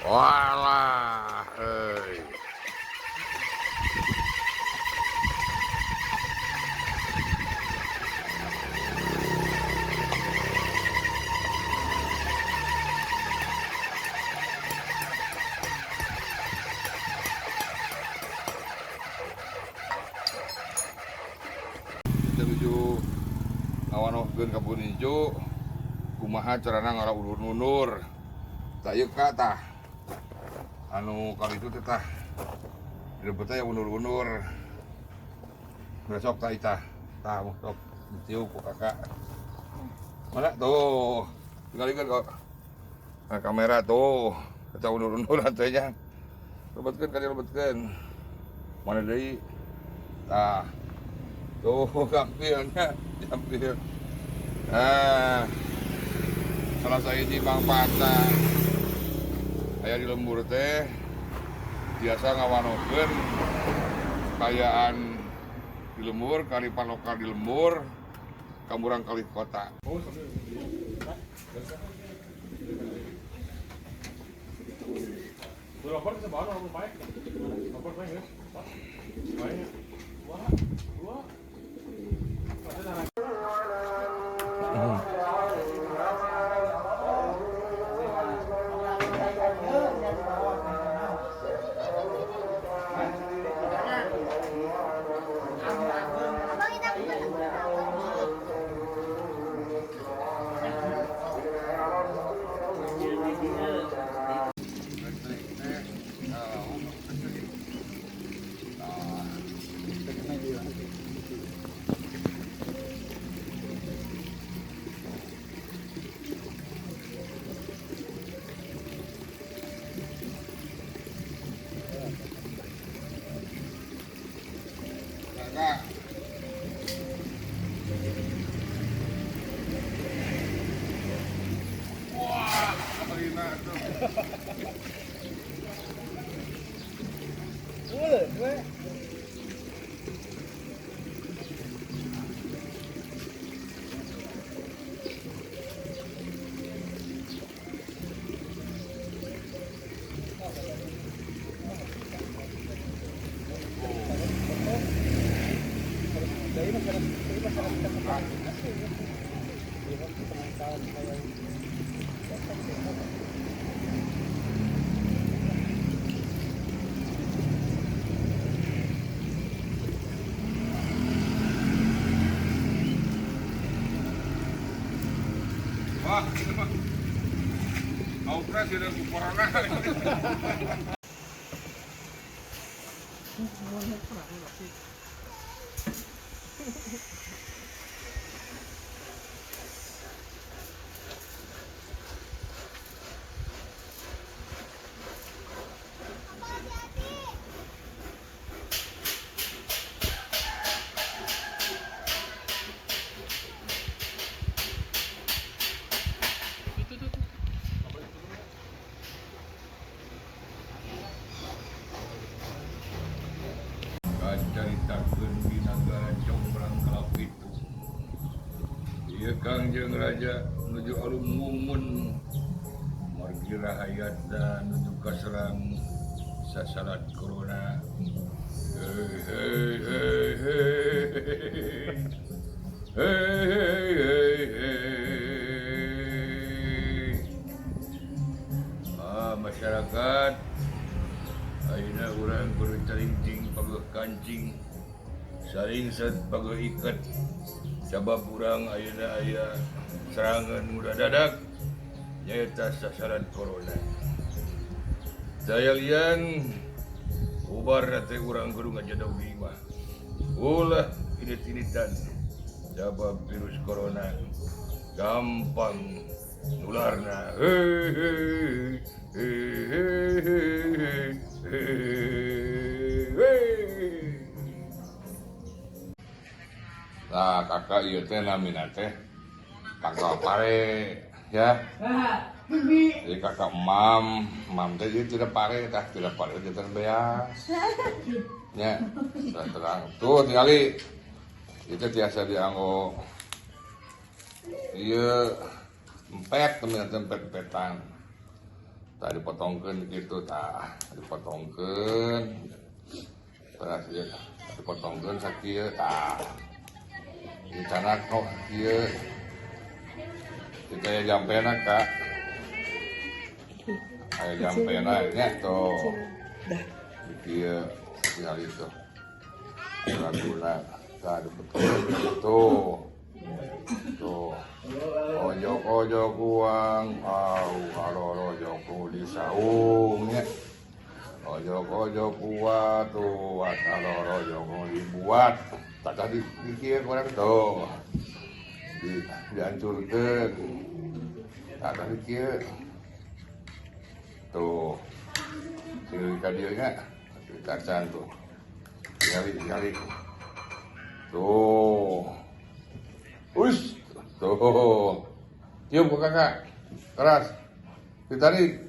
Walah, kita menuju ngawanohkeun Kebun Ijo. Kumaha carana ngaraulur-ulur. Tah ieu ka tah. Anu kali itu tah. Direbut aya unur-unur. Besok tah itah. Tah sok ditiup ku kakak. Mana tuh. Tinggalikeun kok. Nah, kamera tuh. Eta unur-unur teh nya. Rebetkeun ka direbetkeun. Mana deui? Tah. Tuh gampilnya, gampil. Nah, salah sahiji mangpaatna aya di lembur teh biasa ngawanohkeun kayaan di lembur, kearifan lokal di lembur, kamurang kali kota. Kakak. Wah, Rina tuh. Wah, ini mah Outras sudah corona. Caritakeun di nagara Jombrang Kalapitu. Ieu Kangjeng Raja nuju alun mumun margi rahayatna nuju kaserang sasalat corona. Hei hei hei hei. Hei hei hei hei. Masyarakat ayeuna urang kudu carincing pageuh kancing saring set pageuh iket sabab urang ayeuna aya serangan mudah dadak nyaeta sasaran corona. Daya lian ubarna teh urang kudu ngajadau deui mah. Ulah init-initan sabab virus corona gampang nularna. Hei hei hei hei. Nah, kakak ieu teh namina teh kakak pare ya. Jadi kakak mam teh jadi tidak pare tah tidak pare teh terbeas. Ya, terang. Tuh tinggali itu tiasa dianggo ieu empet temen empet-empetan. tak dipotongkan gitu, tak dipotongkan, terus ya dipotongkan sakit, tak dicanak kok kia, kita ya jampena kak, ayo jampena nya tuh, kia sekali itu, gula, tak dipotongkan tuh. Tuh, ojo kuang, kalau ojo di saungnya, ojo kuat tuh, kalau ojo dibuat, tak tadi pikir orang tuh, dihancurkan, tak tadi pikir, tuh, sini kadianya, kacang tuh, kali, tuh. Uish, tuh, yuk buka kakak, keras, ditarik.